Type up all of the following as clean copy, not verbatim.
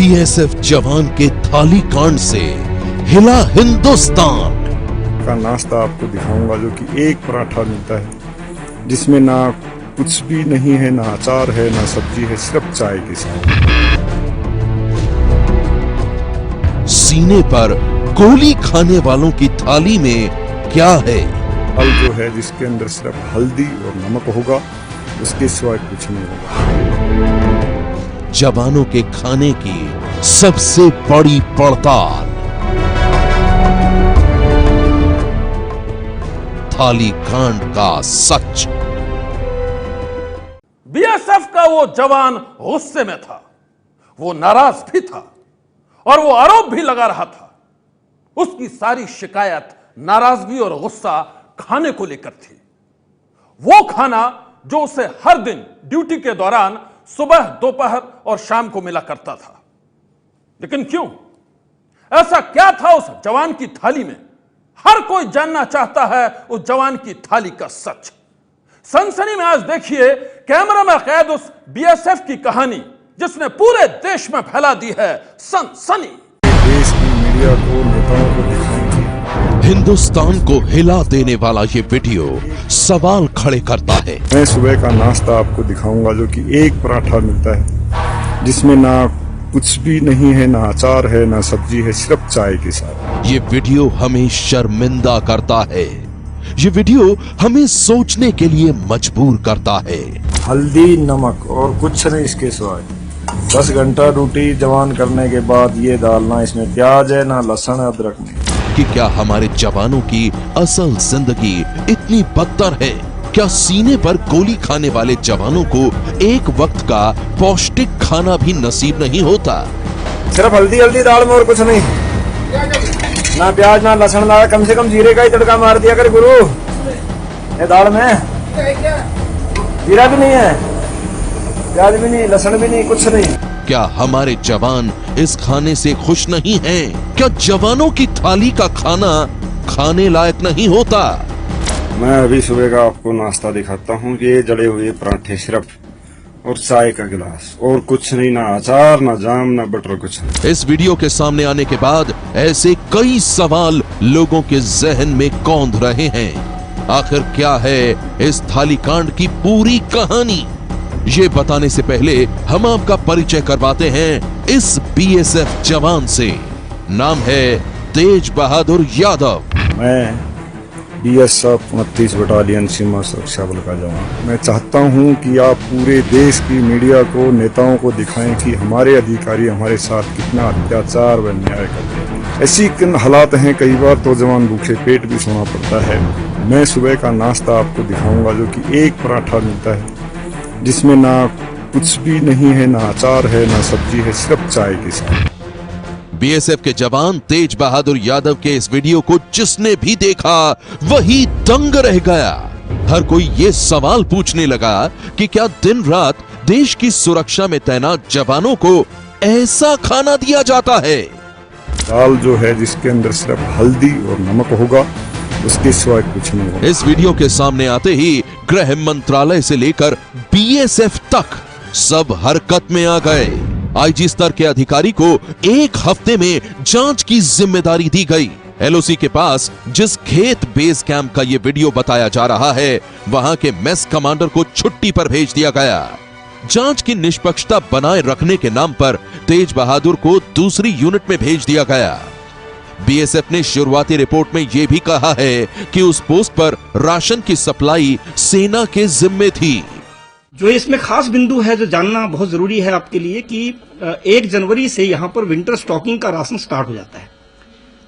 BSF जवान के थाली कांड से हिला हिंदुस्तान का नाश्ता आपको दिखाऊंगा जो कि एक पराठा मिलता है जिसमें ना कुछ भी नहीं है, ना अचार है, ना सब्जी है, सिर्फ चाय के साथ। सीने पर गोली खाने वालों की थाली में क्या है? फल जो है जिसके अंदर सिर्फ हल्दी और नमक होगा, उसके सिवाय कुछ नहीं होगा। जवानों के खाने की सबसे बड़ी पड़ताल, थाली कांड का सच। बीएसएफ का वो जवान गुस्से में था, वो नाराज भी था और वो आरोप भी लगा रहा था। उसकी सारी शिकायत, नाराजगी और गुस्सा खाने को लेकर थी। वो खाना जो उसे हर दिन ड्यूटी के दौरान सुबह, दोपहर और शाम को मिला करता था। लेकिन क्यों? ऐसा क्या था उस जवान की थाली में? हर कोई जानना चाहता है उस जवान की थाली का सच। सनसनी में आज देखिए कैमरा में कैद उस बीएसएफ की कहानी जिसने पूरे देश में फैला दी है सनसनी। देश की मीडिया को, नेताओं को दिखाएंगे। हिंदुस्तान को हिला देने वाला ये वीडियो सवाल खड़े करता है। मैं सुबह का नाश्ता आपको दिखाऊंगा जो कि एक पराठा मिलता है जिसमें ना कुछ भी नहीं है, ना अचार है, ना सब्जी है, सिर्फ चाय के साथ। ये वीडियो हमें शर्मिंदा करता है। ये वीडियो हमें सोचने के लिए मजबूर करता है। हल्दी, नमक और कुछ नहीं इसके सिवाय। 10 घंटा ड्यूटी जवान करने के बाद ये डालना, इसमें प्याज है, ना लहसुन, अदरक नहीं। कि क्या हमारे जवानों की असल जिंदगी इतनी बदतर है? क्या सीने पर गोली खाने वाले जवानों को एक वक्त का पौष्टिक खाना भी नसीब नहीं होता? सिर्फ हल्दी हल्दी दाल में और कुछ नहीं, ना प्याज, ना लहसुन, ना कम से कम जीरे का ही तड़का मार दिया कर गुरु। ये दाल में जीरा भी नहीं है, प्याज भी नहीं, लहसुन भी नहीं, कुछ नहीं। क्या हमारे जवान इस खाने से खुश नहीं हैं? क्या जवानों की थाली का खाना खाने लायक नहीं होता? मैं अभी सुबह का आपको नाश्ता दिखाता हूँ। ये जड़े हुए पराठे सिर्फ और चाय का गिलास और कुछ नहीं, ना अचार, ना जाम, ना बटर, कुछ नहीं। इस वीडियो के सामने आने के बाद ऐसे कई सवाल लोगों के जहन में कौंध रहे हैं। आखिर क्या है इस थाली कांड की पूरी कहानी? ये बताने से पहले हम आपका परिचय करवाते हैं इस बीएसएफ जवान से। नाम है तेज बहादुर यादव। मैं बीएसएफ 29 बटालियन सीमा सुरक्षा बल का जवान। मैं चाहता हूं कि आप पूरे देश की मीडिया को, नेताओं को दिखाएं कि हमारे अधिकारी हमारे साथ कितना अत्याचार व अन्याय करते हैं। ऐसी हालात हैं कई बार तो जवान भूखे पेट भी सोना पड़ता है। मैं सुबह का नाश्ता आपको दिखाऊंगा जो कि एक पराठा मिलता है जिसमें ना कुछ भी नहीं है, ना अचार है, ना सब्जी है, सिर्फ चाय के साथ। बीएसएफ के जवान तेज बहादुर यादव के इस वीडियो को जिसने भी देखा वही दंग रह गया। हर कोई ये सवाल पूछने लगा कि क्या दिन रात देश की सुरक्षा में तैनात जवानों को ऐसा खाना दिया जाता है? दाल जो है जिसके अंदर सिर्फ हल्दी और नमक होगा, उसके सिवाय कुछ नहीं होगा। इस वीडियो के सामने आते ही गृह मंत्रालय से लेकर बीएसएफ तक सब हरकत में आ गए। आईजी स्तर के अधिकारी को एक हफ्ते में जांच की जिम्मेदारी दी गई। एलओसी के पास जिस खेत बेस कैंप का ये वीडियो बताया जा रहा है, वहां के मेस कमांडर को छुट्टी पर भेज दिया गया। जांच की निष्पक्षता बनाए रखने के नाम पर तेज बहादुर को दूसरी यूनिट में भेज दिया गया। बीएसएफ ने शुरुआती रिपोर्ट में यह भी कहा है कि उस पोस्ट पर राशन की सप्लाई सेना के जिम्मे थी। जो इसमें खास बिंदु है जो जानना बहुत जरूरी है आपके लिए कि 1 जनवरी से यहाँ पर विंटर स्टॉकिंग का राशन स्टार्ट हो जाता है।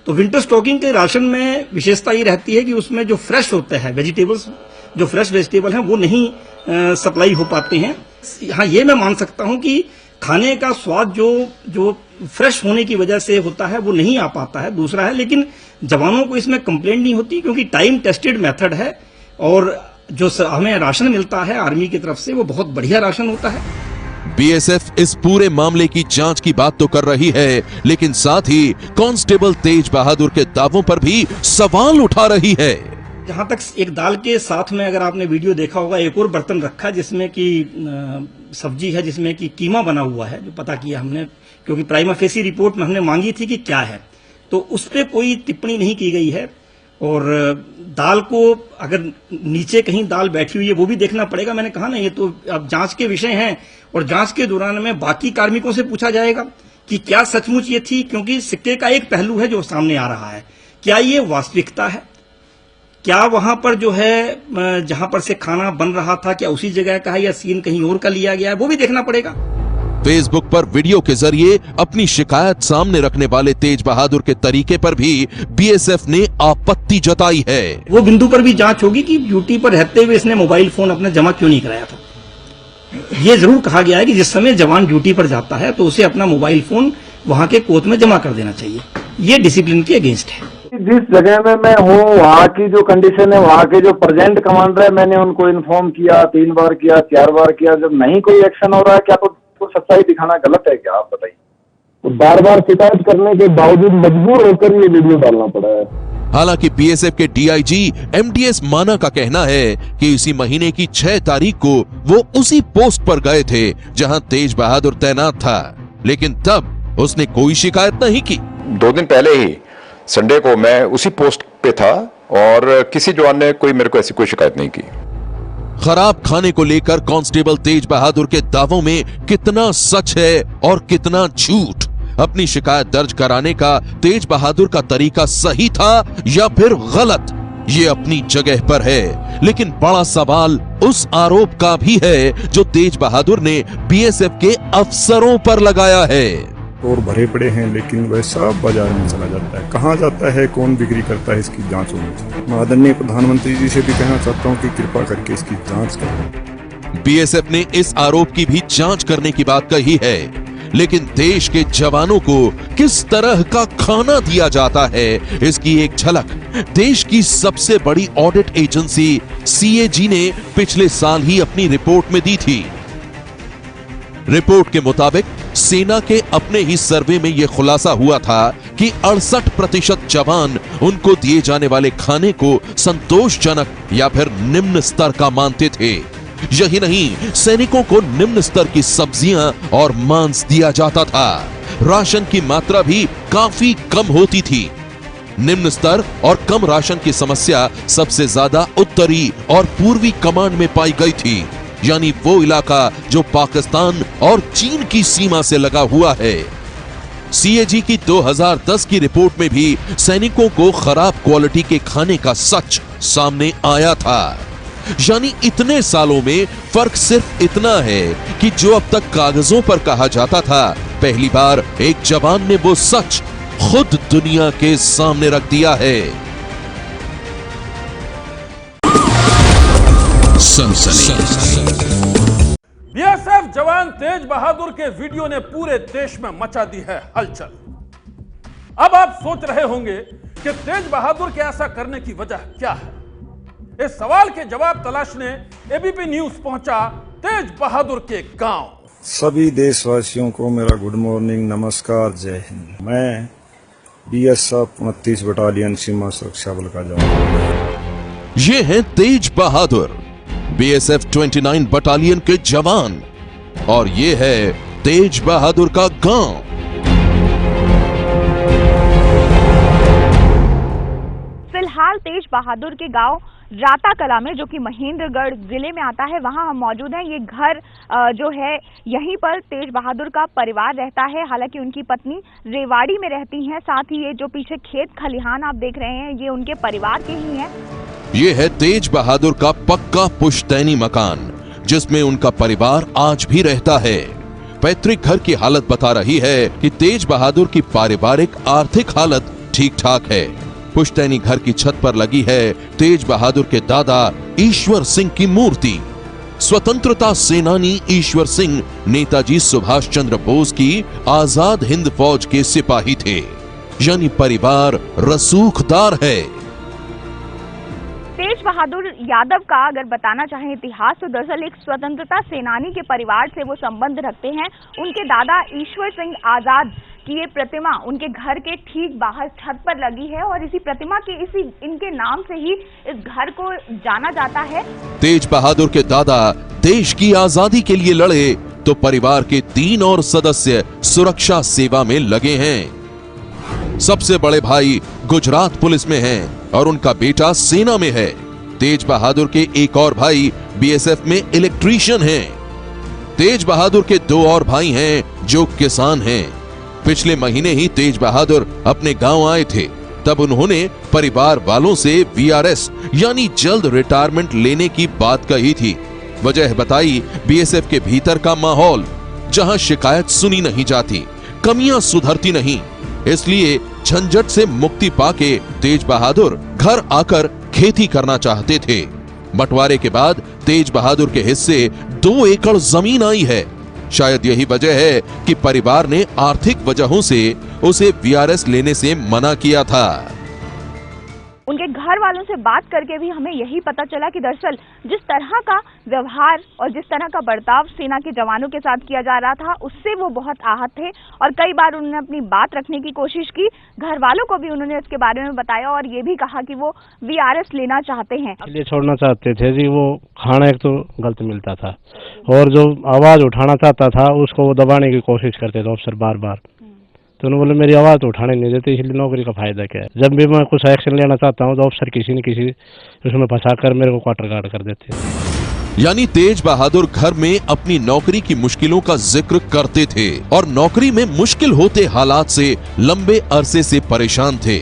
तो विंटर स्टॉकिंग के राशन में विशेषता ये रहती है कि उसमें जो फ्रेश होता है वेजिटेबल्स, जो फ्रेश वेजिटेबल हैं वो नहीं सप्लाई हो पाते हैं। हाँ, ये मैं मान सकता हूँ कि खाने का स्वाद जो फ्रेश होने की वजह से होता है वो नहीं आ पाता है। दूसरा है, लेकिन जवानों को इसमें कंप्लेंट नहीं होती क्योंकि टाइम टेस्टेड मेथड है और जो हमें राशन मिलता है आर्मी की तरफ से वो बहुत बढ़िया राशन होता है। बीएसएफ इस पूरे मामले की जांच की बात तो कर रही है, लेकिन साथ ही कांस्टेबल तेज बहादुर के दावों पर भी सवाल उठा रही है। जहां तक एक दाल के साथ में अगर आपने वीडियो देखा होगा, एक और बर्तन रखा है जिसमें कि सब्जी है, जिसमें कि कीमा बना हुआ है, जो पता किया हमने क्योंकि प्राइमा फेसी रिपोर्ट में हमने मांगी थी कि क्या है, तो उस पर कोई टिप्पणी नहीं की गई है। और दाल को अगर नीचे कहीं दाल बैठी हुई है वो भी देखना पड़ेगा। मैंने कहा ना, ये तो अब जांच के विषय हैं और जांच के दौरान में बाकी कार्मिकों से पूछा जाएगा कि क्या सचमुच ये थी, क्योंकि सिक्के का एक पहलू है जो सामने आ रहा है। क्या ये वास्तविकता है, क्या वहां पर जो है जहां पर से खाना बन रहा था क्या उसी जगह का है या सीन कहीं और का लिया गया है, वो भी देखना पड़ेगा। फेसबुक पर वीडियो के जरिए अपनी शिकायत सामने रखने वाले तेज बहादुर के तरीके पर भी बीएसएफ ने आपत्ति जताई है। वो बिंदु पर भी जांच होगी कि ड्यूटी पर रहते हुए इसने मोबाइल फोन अपना जमा क्यों नहीं कराया था। ये जरूर कहा गया है कि जिस समय जवान ड्यूटी पर जाता है तो उसे अपना मोबाइल फोन वहां के कोर्ट में जमा कर देना चाहिए। ये डिसिप्लिन के अगेंस्ट है। जिस जगह में मैं हूँ वहाँ की जो कंडीशन है, वहाँ के जो प्रेजेंट कमांडर है, मैंने उनको इन्फॉर्म किया, 3 बार किया, 4 बार किया। जब नहीं कोई एक्शन हो रहा है, क्या तो सच्चाई दिखाना गलत है क्या, आप बताइए। तो बार बार शिकायत करने के बावजूद मजबूर होकर ये वीडियो डालना पड़ा है। हालांकि बीएसएफ के डीआईजी एमडीएस माना का कहना है कि इसी महीने की 6 तारीख को वो उसी पोस्ट पर गए थे जहां तेज बहादुर तैनात था, लेकिन तब उसने कोई शिकायत नहीं की। 2 दिन पहले ही संडे को मैं उसी पोस्ट पे था और किसी जवान ने कोई मेरे को ऐसी कोई शिकायत नहीं की। खराब खाने को लेकर कांस्टेबल तेज बहादुर के दावों में कितना सच है और कितना झूठ। अपनी शिकायत दर्ज कराने का तेज बहादुर का तरीका सही था या फिर गलत, ये अपनी जगह पर है। लेकिन बड़ा सवाल उस आरोप का भी है जो तेज बहादुर ने बीएसएफ के अफसरों पर लगाया है। और भरे पड़े हैं, लेकिन वह सब बाजार में चला जाता है। कहाँ जाता है, कौन बिक्री करता है, इसकी जांच होनी चाहिए। मैं आदरणीय प्रधानमंत्री जी से भी कहना चाहता हूँ कि कृपा करके इसकी जांच करें। बीएसएफ ने इस आरोप की भी जांच करने की बात कही है, लेकिन देश के जवानों को किस तरह का खाना दिया जाता है, इसकी एक झलक देश की सबसे बड़ी ऑडिट एजेंसी सीएजी ने पिछले साल ही अपनी रिपोर्ट में दी थी। रिपोर्ट के मुताबिक सेना के अपने ही सर्वे में यह खुलासा हुआ था कि 68% जवान उनको दिए जाने वाले खाने को संतोषजनक या फिर निम्न स्तर का मानते थे। यही नहीं, सैनिकों को निम्न स्तर की सब्जियां और मांस दिया जाता था। राशन की मात्रा भी काफी कम होती थी। निम्न स्तर और कम राशन की समस्या सबसे ज्यादा उत्तरी और पूर्वी कमांड में पाई गई थी, यानी वो इलाका जो पाकिस्तान और चीन की सीमा से लगा हुआ है। सीएजी की 2010 की रिपोर्ट में भी सैनिकों को खराब क्वालिटी के खाने का सच सामने आया था। यानी इतने सालों में फर्क सिर्फ इतना है कि जो अब तक कागजों पर कहा जाता था, पहली बार एक जवान ने वो सच खुद दुनिया के सामने रख दिया है। बीएसएफ जवान तेज बहादुर के वीडियो ने पूरे देश में मचा दी है हलचल। अब आप सोच रहे होंगे कि तेज बहादुर के ऐसा करने की वजह क्या है। इस सवाल के जवाब तलाशने एबीपी न्यूज पहुंचा तेज बहादुर के गांव। सभी देशवासियों को मेरा गुड मॉर्निंग, नमस्कार, जय हिंद। मैं बीएसएफ 29 बटालियन सीमा सुरक्षा बल का जवान। ये हैं तेज बहादुर, बीएसएफ 29 बटालियन के जवान, और ये है तेज बहादुर का गांव। फिलहाल तेज बहादुर के गांव राता कला में, जो कि महेंद्रगढ़ जिले में आता है, वहां हम मौजूद हैं। ये घर जो है, यहीं पर तेज बहादुर का परिवार रहता है। हालांकि उनकी पत्नी रेवाड़ी में रहती हैं। साथ ही ये जो पीछे खेत खलिहान आप देख रहे हैं, ये उनके परिवार के ही हैं। ये है तेज बहादुर का पक्का पुश्तैनी मकान, जिसमें उनका परिवार आज भी रहता है। पैतृक घर की हालत बता रही है कि तेज बहादुर की पारिवारिक आर्थिक हालत ठीक ठाक है। पुश्तैनी घर की छत पर लगी है तेज बहादुर के दादा ईश्वर सिंह की मूर्ति। स्वतंत्रता सेनानी ईश्वर सिंह नेताजी सुभाष चंद्र बोस की आजाद हिंद फौज के सिपाही थे, यानी परिवार रसूखदार है। तेज बहादुर यादव का अगर बताना चाहें इतिहास, तो दरअसल एक स्वतंत्रता सेनानी के परिवार से वो संबंध रखते हैं। उनके दादा ईश्वर सिंह आजाद की ये प्रतिमा उनके घर के ठीक बाहर छत पर लगी है और इसी प्रतिमा के इनके नाम से ही इस घर को जाना जाता है। तेज बहादुर के दादा देश की आजादी के लिए लड़े, तो परिवार के 3 और सदस्य सुरक्षा सेवा में लगे हैं। सबसे बड़े भाई गुजरात पुलिस में हैं और उनका बेटा सेना में है। तेज बहादुर के एक और भाई बीएसएफ में इलेक्ट्रीशियन हैं। तेज बहादुर के 2 और भाई हैं जो किसान हैं। पिछले महीने ही तेज बहादुर अपने गांव आए थे, तब उन्होंने परिवार वालों से वीआरएस यानी जल्द रिटायरमेंट लेने की बात कही थी। वजह बताई बीएसएफ के भीतर का माहौल, जहां शिकायत सुनी नहीं जाती, कमियां सुधरती नहीं। इसलिए झंझट से मुक्ति पाके तेज बहादुर घर आकर खेती करना चाहते थे। बंटवारे के बाद तेज बहादुर के हिस्से 2 एकड़ जमीन आई है। शायद यही वजह है कि परिवार ने आर्थिक वजहों से उसे वीआरएस लेने से मना किया था। उनके घर वालों से बात करके भी हमें यही पता चला कि दरअसल जिस तरह का व्यवहार और जिस तरह का बर्ताव सेना के जवानों के साथ किया जा रहा था, उससे वो बहुत आहत थे और कई बार उन्होंने अपनी बात रखने की कोशिश की। घर वालों को भी उन्होंने इसके बारे में बताया और ये भी कहा कि वो वीआरएस लेना चाहते हैं। इसलिए छोड़ना चाहते थे जी, वो खाना एक तो गलत मिलता था और जो आवाज उठाना चाहता था उसको वो दबाने की कोशिश करते थे अफसर बार बार। तो उन्होंने बोले मेरी आवाज तो उठाने नहीं देते, इसलिए नौकरी का फायदा क्या है। जब भी मैं कुछ एक्शन लेना चाहता हूँ तो अफसर किसी न किसी उसमें फंसाकर मेरे को क्वार्टर गार्ड कर देते हैं। यानी तेज बहादुर घर में अपनी नौकरी की मुश्किलों का जिक्र करते थे और नौकरी में मुश्किल होते हालात से लंबे अरसे से परेशान थे।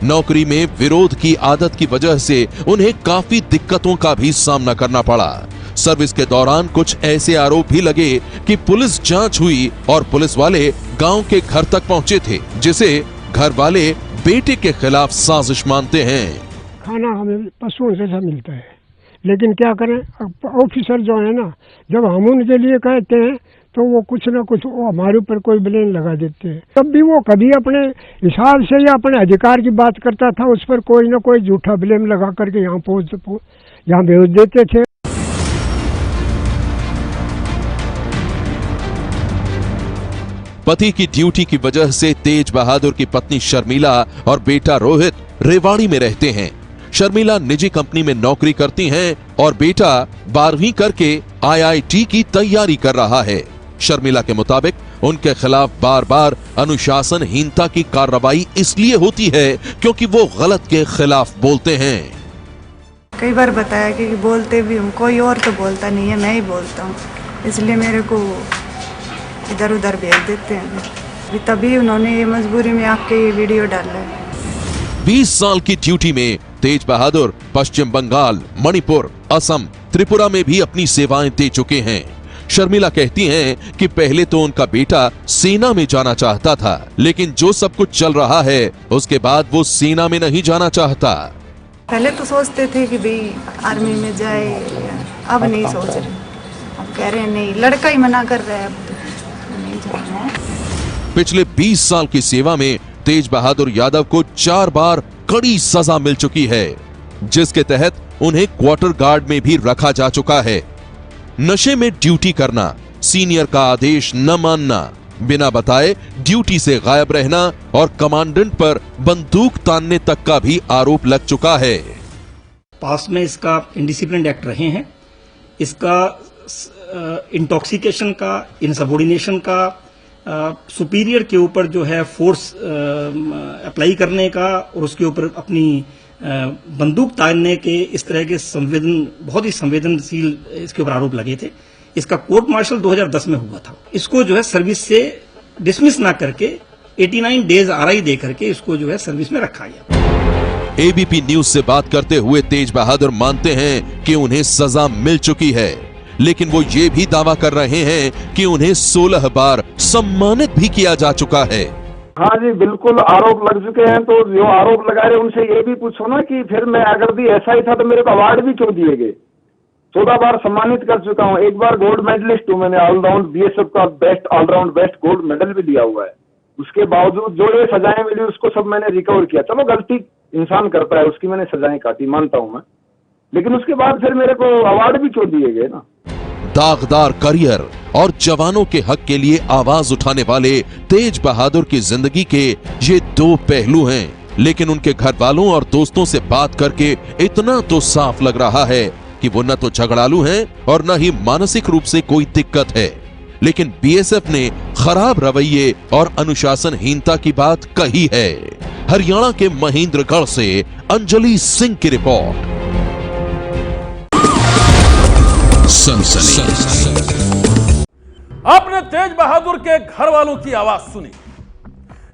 नौकरी में विरोध की आदत की वजह से उन्हें काफी दिक्कतों का भी सामना करना पड़ा। सर्विस के दौरान कुछ ऐसे आरोप भी लगे कि पुलिस जांच हुई और पुलिस वाले गांव के घर तक पहुंचे थे, जिसे घर वाले बेटे के खिलाफ साजिश मानते हैं। खाना हमें पशुओं से मिलता है, लेकिन क्या करें, ऑफिसर जो है ना, जब हम उनके लिए कहते हैं तो वो कुछ ना कुछ वो हमारे ऊपर कोई ब्लेम लगा देते हैं। तब भी वो कभी अपने हिसाब से या अपने अधिकार की बात करता था, उस पर कोई ना कोई झूठा ब्लेम लगा करके यहाँ भेज देते थे। पति की ड्यूटी की वजह से तेज बहादुर की पत्नी शर्मिला और बेटा रोहित रेवाड़ी में रहते हैं। शर्मिला निजी कंपनी में नौकरी करती हैं और बेटा 12वीं करके आईआईटी की तैयारी कर रहा है। शर्मिला के मुताबिक उनके खिलाफ बार बार अनुशासनहीनता की कार्रवाई इसलिए होती है क्योंकि वो गलत के खिलाफ बोलते हैं। कई बार बताया कि बोलते भी हूँ, कोई और तो बोलता नहीं है, मैं ही बोलता हूँ, इसलिए मेरे को इधर उधर भेज देते हैं। तभी उन्होंने ये मजबूरी में आपके ये वीडियो डाला है। 20 साल की ड्यूटी में तेज बहादुर पश्चिम बंगाल, मणिपुर, असम, त्रिपुरा में भी अपनी सेवाएं दे चुके हैं। शर्मिला कहती हैं कि पहले तो उनका बेटा सेना में जाना चाहता था, लेकिन जो सब कुछ चल रहा है उसके बाद वो सेना में नहीं जाना चाहता। पहले तो सोचते थे कि भाई आर्मी में जाए, अब नहीं सोच रहे, अब कह रहे हैं नहीं, लड़का ही मना कर रहा है, अब तो नहीं जाना है। पिछले 20 साल की सेवा में तेज बहादुर यादव को 4 बार कड़ी सजा मिल चुकी है, जिसके तहत उन्हें क्वार्टर गार्ड में भी रखा जा चुका है। नशे में ड्यूटी करना, सीनियर का आदेश न मानना, बिना बताए ड्यूटी से गायब रहना और कमांडेंट पर बंदूक तानने तक का भी आरोप लग चुका है। पास में इसका इनडिसिप्लिन एक्ट रहे हैं, इसका इंटॉक्सिकेशन का, इनसबॉर्डिनेशन का, सुपीरियर के ऊपर जो है फोर्स अप्लाई करने का और उसके ऊपर अपनी बंदूक तानने के, इस तरह के बहुत ही संवेदनशील इसके ऊपर आरोप लगे थे। इसका कोर्ट मार्शल 2010 में हुआ था। इसको जो है सर्विस से डिसमिस ना करके 89 डेज आरआई दे करके इसको जो है सर्विस में रखा गया। एबीपी न्यूज से बात करते हुए तेज बहादुर मानते हैं कि उन्हें सजा मिल चुकी है, लेकिन वो ये भी दावा कर रहे हैं कि उन्हें 16 बार सम्मानित भी किया जा चुका है। हाँ जी, बिल्कुल आरोप लग चुके हैं। तो जो आरोप लगा रहे उनसे ये भी पूछो ना कि फिर मैं अगर भी ऐसा ही था तो मेरे को अवार्ड भी क्यों दिए गए। 14 बार सम्मानित कर चुका हूँ, 1 बार गोल्ड मेडलिस्ट हूँ, मैंने ऑलराउंड बीएसएफ का best all round best gold medal भी दिया हुआ है। उसके बावजूद जो ये सजाएं मिली उसको सब मैंने रिकवर किया। चलो गलती इंसान करता है, उसकी मैंने सजाएं काटी, मानता हूँ मैं, लेकिन उसके बाद फिर मेरे को अवार्ड भी क्यों दिए गए ना। दागदार करियर और जवानों के हक के लिए आवाज उठाने वाले तेज बहादुर की जिंदगी के ये 2 पहलू हैं, लेकिन उनके घर वालों और दोस्तों से बात करके इतना तो साफ लग रहा है कि वो न तो झगड़ालू हैं और न ही मानसिक रूप से कोई दिक्कत है। लेकिन बीएसएफ ने खराब रवैये और अनुशासनहीनता की बात कही है। हरियाणा के महेंद्रगढ़ से अंजलि सिंह की रिपोर्ट। आपने तेज बहादुर के घर वालों की आवाज सुनी।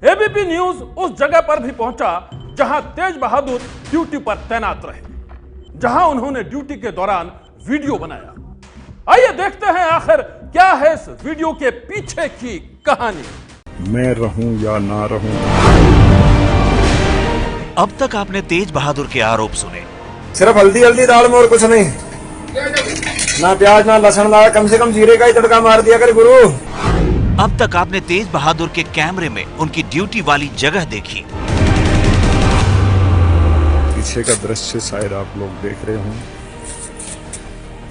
एबीपी न्यूज उस जगह पर भी पहुंचा जहां तेज बहादुर ड्यूटी पर तैनात रहे, जहां उन्होंने ड्यूटी के दौरान वीडियो बनाया। आइए देखते हैं आखिर क्या है इस वीडियो के पीछे की कहानी। मैं रहूं या ना रहूं। अब तक आपने तेज बहादुर के आरोप सुने। सिर्फ हल्दी हल्दी दाल में और कुछ नहीं, ना प्याज ना लहसुन, ना कम से कम जीरे का ही तड़का मार दिया कर गुरु। अब तक आपने तेज बहादुर के कैमरे में उनकी ड्यूटी वाली जगह देखी। पीछे का दृश्य शायद आप लोग देख रहे होंगे,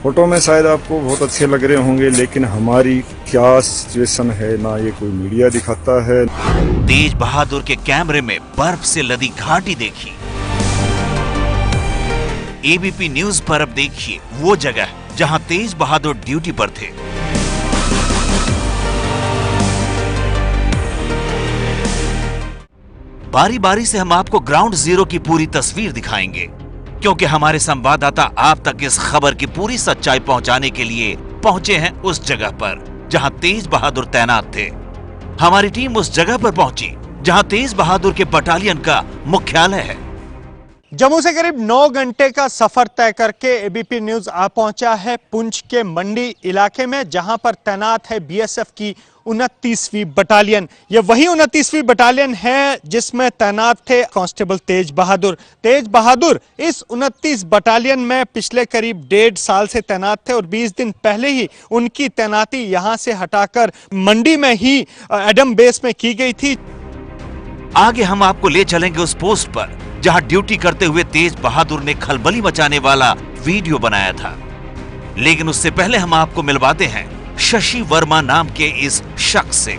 फोटो में शायद आपको बहुत अच्छे लग रहे होंगे, लेकिन हमारी क्या सिचुएशन है ना ये कोई मीडिया दिखाता है। तेज बहादुर के कैमरे में बर्फ से लदी घाटी देखी। एबीपी न्यूज पर अब देखिए वो जगह जहां तेज बहादुर ड्यूटी पर थे। बारी बारी से हम आपको ग्राउंड जीरो की पूरी तस्वीर दिखाएंगे, क्योंकि हमारे संवाददाता आप तक इस खबर की पूरी सच्चाई पहुंचाने के लिए पहुंचे हैं उस जगह पर जहां तेज बहादुर तैनात थे। हमारी टीम उस जगह पर पहुंची जहां तेज बहादुर के बटालियन का मुख्यालय है। जम्मू से करीब 9 घंटे का सफर तय करके एबीपी न्यूज आ पहुंचा है पुंछ के मंडी इलाके में, जहां पर तैनात है बीएसएफ की 29वीं बटालियन। ये वही 29वीं बटालियन है जिसमें तैनात थे कांस्टेबल तेज बहादुर। तेज बहादुर इस 29 बटालियन में पिछले करीब 1.5 साल से तैनात थे और 20 दिन पहले ही उनकी तैनाती यहां से हटाकर मंडी में ही एडम बेस में की गई थी। आगे हम आपको ले चलेंगे उस पोस्ट पर जहां ड्यूटी करते हुए तेज बहादुर ने खलबली मचाने वाला वीडियो बनाया था। लेकिन उससे पहले हम आपको मिलवाते हैं शशि वर्मा नाम के इस शख्स से।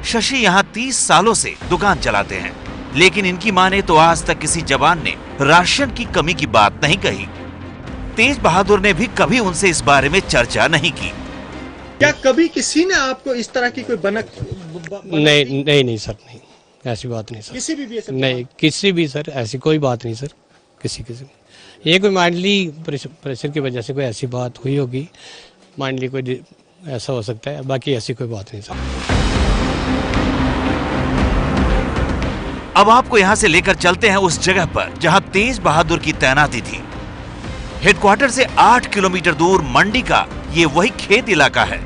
शशि यहां 30 सालों से दुकान चलाते हैं, लेकिन इनकी माने तो आज तक किसी जवान ने राशन की कमी की बात नहीं कही। तेज बहादुर ने भी कभी उनसे इस बारे में चर्चा नहीं की। क्या कभी किसी ने आपको इस तरह की कोई बनक नहीं सर, नहीं, ऐसी बात नहीं सर। किसी भी नहीं, किसी भी सर, ऐसी कोई बात नहीं सर। किसी ये कोई माइंडली प्रेशर की वजह से कोई ऐसी बात हुई होगी, माइंडली कोई ऐसा हो सकता है, बाकी ऐसी कोई बात नहीं सर। अब आपको यहां से लेकर चलते हैं उस जगह पर जहां तेज बहादुर की तैनाती थी। हेडक्वार्टर से 8 किलोमीटर दूर मंडी का ये वही खेत इलाका है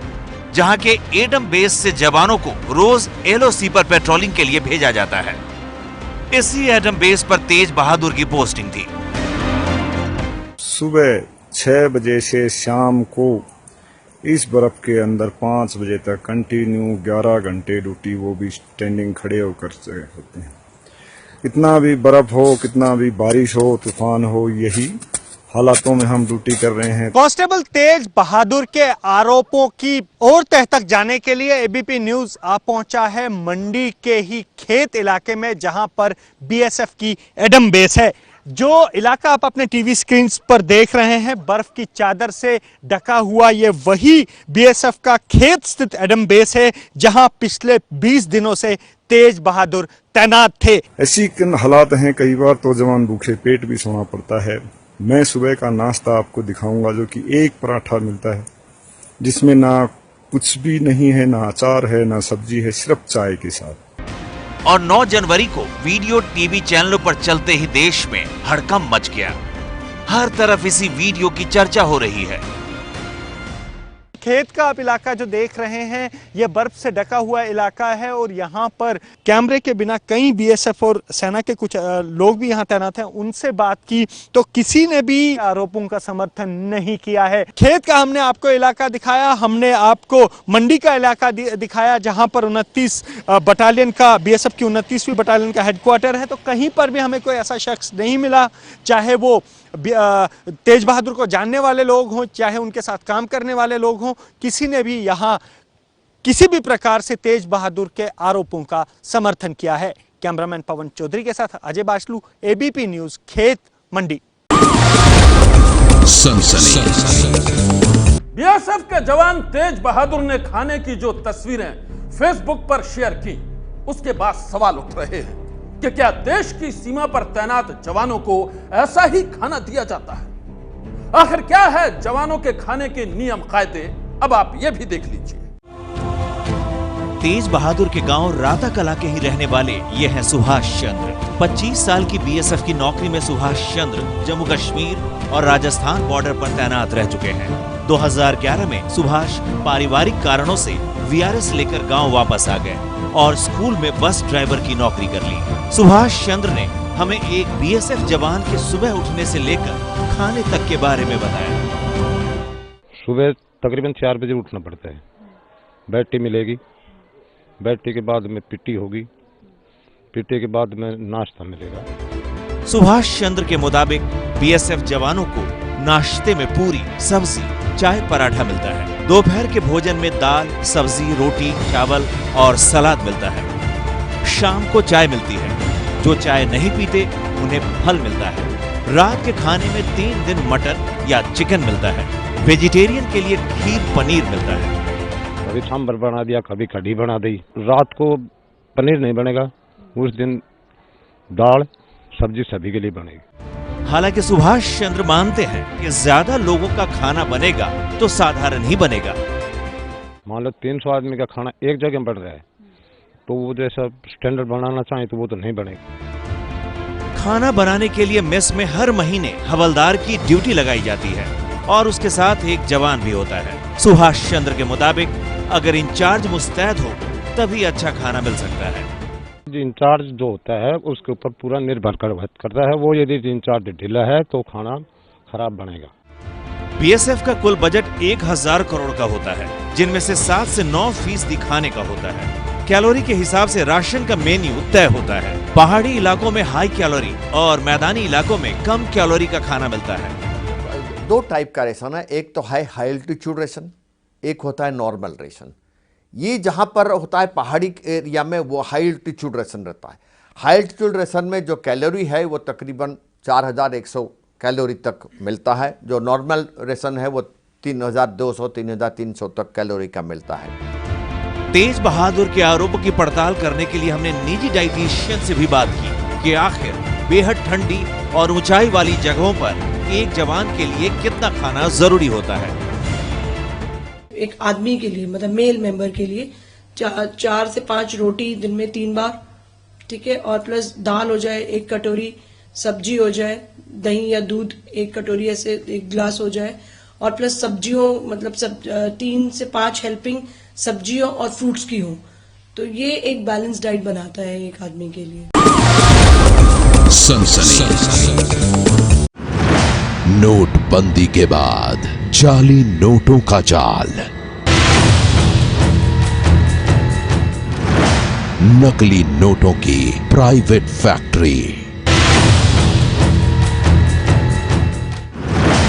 जहां के एडम बेस से जवानों को रोज एलओसी पर पेट्रोलिंग के लिए भेजा जाता है। इसी एडम बेस पर तेज बहादुर की पोस्टिंग थी। सुबह 6 बजे से शाम को इस बर्फ के अंदर 5 बजे तक कंटिन्यू 11 घंटे ड्यूटी, वो भी स्टैंडिंग खड़े होकर होते हैं। कितना भी बर्फ हो, कितना भी बारिश हो, तूफान हो, यही हालातों में हम ड्यूटी कर रहे हैं। कांस्टेबल तेज बहादुर के आरोपों की और तह तक जाने के लिए एबीपी न्यूज आ पहुंचा है मंडी के ही खेत इलाके में, जहां पर बीएसएफ की एडम बेस है। जो इलाका आप अपने टीवी स्क्रीन पर देख रहे हैं, बर्फ की चादर से ढका हुआ, ये वही बीएसएफ का खेत स्थित एडम बेस है जहां पिछले 20 दिनों से तेज बहादुर तैनात थे। ऐसी हालात हैं, कई बार तो जवान भूखे पेट भी सोना पड़ता है। मैं सुबह का नाश्ता आपको दिखाऊंगा जो कि एक पराठा मिलता है, जिसमें ना कुछ भी नहीं है, ना अचार है, ना सब्जी है, सिर्फ चाय के साथ। और 9 जनवरी को वीडियो टीवी चैनलों पर चलते ही देश में हड़कंप मच गया। हर तरफ इसी वीडियो की चर्चा हो रही है। खेत का आप इलाका जो देख रहे हैं, यह बर्फ से ढका हुआ इलाका है और यहाँ पर कैमरे के बिना कई बीएसएफ और सेना के कुछ लोग भी यहाँ तैनात हैं। उनसे बात की तो किसी ने भी आरोपों का समर्थन नहीं किया है। खेत का हमने आपको इलाका दिखाया, हमने आपको मंडी का इलाका दिखाया जहाँ पर 29 बटालियन का, बीएसएफ की 29वीं बटालियन का हेडक्वार्टर है। तो कहीं पर भी हमें कोई ऐसा शख्स नहीं मिला, चाहे वो तेज बहादुर को जानने वाले लोग हों, चाहे उनके साथ काम करने वाले लोग हों, किसी ने भी यहाँ किसी भी प्रकार से तेज बहादुर के आरोपों का समर्थन किया है। कैमरामैन पवन चौधरी के साथ अजय बाशलू, एबीपी न्यूज, खेत, मंडी। बीएसएफ के जवान तेज बहादुर ने खाने की जो तस्वीरें फेसबुक पर शेयर की, उसके बाद सवाल उठ रहे हैं कि क्या देश की सीमा पर तैनात जवानों को ऐसा ही खाना दिया जाता है? आखिर क्या है जवानों के खाने के नियम कायदे, अब आप ये भी देख लीजिए। तेज बहादुर के गांव राता कला के ही रहने वाले ये हैं सुभाष चंद्र। 25 साल की बीएसएफ की नौकरी में सुभाष चंद्र जम्मू कश्मीर और राजस्थान बॉर्डर पर तैनात रह चुके हैं। 2011 में सुभाष पारिवारिक कारणों से वीआरएस लेकर गांव वापस आ गए और स्कूल में बस ड्राइवर की नौकरी कर ली। सुभाष चंद्र ने हमें एक बीएसएफ जवान के सुबह उठने से लेकर खाने तक के बारे में बताया। सुबह तकरीबन 4 बजे उठना पड़ता है। बैठी मिलेगी, बैठी के बाद में पिट्टी होगी, पिट्टी के बाद में नाश्ता मिलेगा। सुभाष चंद्र के मुताबिक बीएसएफ जवानों को नाश्ते में पूरी, सब्जी, चाय, पराठा मिलता है। दोपहर के भोजन में दाल, सब्जी, रोटी, चावल और सलाद मिलता है। शाम को चाय मिलती है। जो चाय नहीं पीते उन्हें फल मिलता है। रात के खाने में 3 दिन मटन या चिकन मिलता है। वेजिटेरियन के लिए खीर, पनीर मिलता है। कभी सांभर बना दिया, कभी कढ़ी बना दी। रात को पनीर नहीं बनेगा, उस दिन दाल सब्जी सभी के लिए बनेगी। हालांकि सुभाष चंद्र मानते हैं कि ज्यादा लोगों का खाना बनेगा तो साधारण ही बनेगा। मान लो 300 आदमी का खाना एक जगह बन रहा है, तो वो जैसा स्टैंडर्ड बनाना चाहे तो वो तो नहीं बनेगा। खाना बनाने के लिए मेस में हर महीने हवलदार की ड्यूटी लगाई जाती है और उसके साथ एक जवान भी होता है। सुभाष चंद्र के मुताबिक अगर इंचार्ज मुस्तैद हो तभी अच्छा खाना मिल सकता है। इंचार्ज जो होता है उसके ऊपर पूरा निर्भर करता है। वो यदि इंचार्ज ढीला है तो खाना खराब बनेगा। बीएसएफ का कुल बजट 1000 करोड़ का होता है, जिनमें से 7 से 9% खाने का होता है। कैलोरी के हिसाब से राशन का मेन्यू तय होता है। पहाड़ी इलाकों में हाई कैलोरी और मैदानी इलाकों में कम कैलोरी का खाना मिलता है। 2 टाइप का रेशन है, एक तो है हाई एल्टीट्यूड रेशन, एक होता है नॉर्मल रेशन। ये जहाँ पर होता है पहाड़ी एरिया में वो हाई एल्टीट्यूड रेशन रहता है। हाई एल्टीट्यूड रेशन में जो कैलोरी है वो तकरीबन 4100 कैलोरी तक मिलता है। जो नॉर्मल रेशन है वो 3200 3300 तक कैलोरी का मिलता है। तेज बहादुर के आरोपों की पड़ताल करने के लिए हमने निजी डाइटिशियन से भी बात की कि आखिर बेहद ठंडी और ऊंचाई वाली जगहों पर एक जवान के लिए कितना खाना जरूरी होता है। एक आदमी के लिए, मतलब मेल मेंबर के लिए 4 से 5 रोटी दिन में 3 बार, ठीक है, और प्लस दाल हो जाए 1 कटोरी, सब्जी हो जाए, दही या दूध 1 कटोरी ऐसे 1 गिलास हो जाए, और प्लस सब्जियों मतलब 3 से 5 हेल्पिंग सब्जियों और फ्रूट्स की हो। तो ये एक बैलेंस डाइट बनाता है एक आदमी के लिए। नोटबंदी के बाद जाली नोटों का जाल, नकली नोटों की प्राइवेट फैक्ट्री,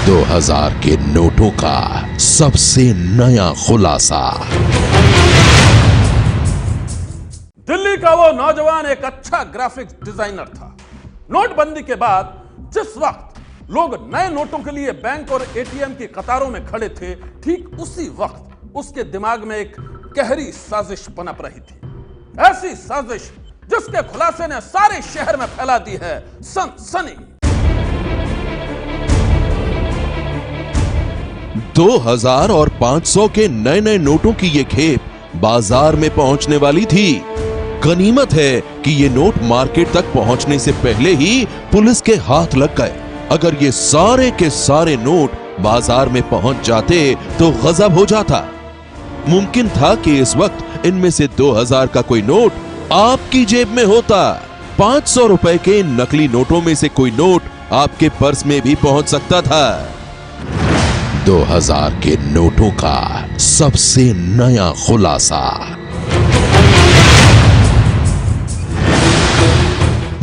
2000 के नोटों का सबसे नया खुलासा। दिल्ली का वो नौजवान एक अच्छा ग्राफिक्स डिजाइनर था। नोटबंदी के बाद जिस वक्त लोग नए नोटों के लिए बैंक और एटीएम की कतारों में खड़े थे, ठीक उसी वक्त उसके दिमाग में एक गहरी साजिश पनप रही थी। ऐसी साजिश जिसके खुलासे ने सारे शहर में फैला दी है सनसनी। 2000 और 500 के नए नए नोटों की ये खेप बाजार में पहुंचने वाली थी। गनीमत है कि ये नोट मार्केट तक पहुंचने से पहले ही पुलिस के हाथ लग गए। अगर ये सारे के सारे नोट बाजार में पहुंच जाते तो गजब हो जाता। मुमकिन था कि इस वक्त इनमें से 2000 का कोई नोट आपकी जेब में होता। 500 रुपए के नकली नोटों में से कोई नोट आपके पर्स में भी पहुंच सकता था। 2000 के नोटों का सबसे नया खुलासा।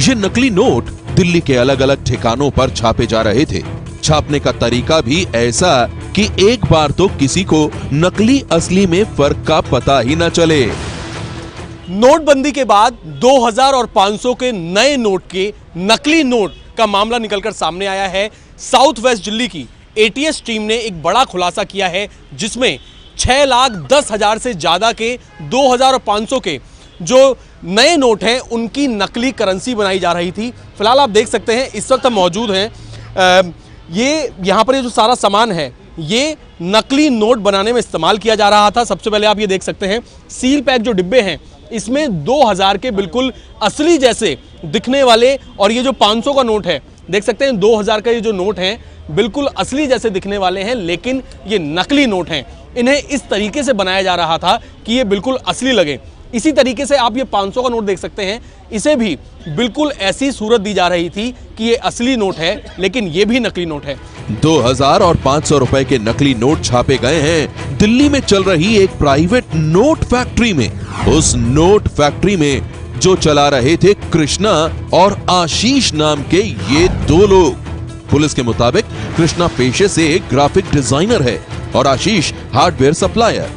ये नकली नोट दिल्ली के अलग अलग ठिकानों पर छापे जा रहे थे। छापने का तरीका भी ऐसा कि एक बार तो किसी को नकली असली में फर्क का पता ही न चले। नोटबंदी के बाद 2000 और 500 के नए नोट के नकली नोट का मामला निकलकर सामने आया है साउथ वेस्ट दिल्ली की एटीएस टीम ने एक बड़ा खुलासा किया है, जिसमें 6,10,000 से ज्यादा के 2,500 के जो नए नोट हैं उनकी नकली करेंसी बनाई जा रही थी। फिलहाल आप देख सकते हैं इस वक्त हम मौजूद हैं, ये यहाँ पर ये जो सारा सामान है ये नकली नोट बनाने में इस्तेमाल किया जा रहा था। सबसे पहले आप ये देख सकते हैं सील पैक जो डिब्बे हैं इसमें 2000 के बिल्कुल असली जैसे दिखने वाले, और ये जो 500 का नोट है देख सकते हैं 2000 का ये जो नोट है बिल्कुल असली जैसे दिखने वाले हैं, लेकिन ये नकली नोट हैं। इन्हें इस तरीके से बनाया जा रहा था कि ये बिल्कुल असली लगे। इसी तरीके से आप ये 500 का नोट देख सकते हैं, इसे भी बिल्कुल ऐसी सूरत दी जा रही थी कि ये असली नोट है, लेकिन ये भी नकली नोट है। 2000 और 500 रुपए के नकली नोट छापे गए हैं दिल्ली में चल रही एक प्राइवेट नोट फैक्ट्री में। उस नोट फैक्ट्री में जो चला रहे थे कृष्णा और आशीष नाम के ये दो लोग। पुलिस के मुताबिक कृष्णा पेशे से एक ग्राफिक डिजाइनर है और आशीष हार्डवेयर सप्लायर।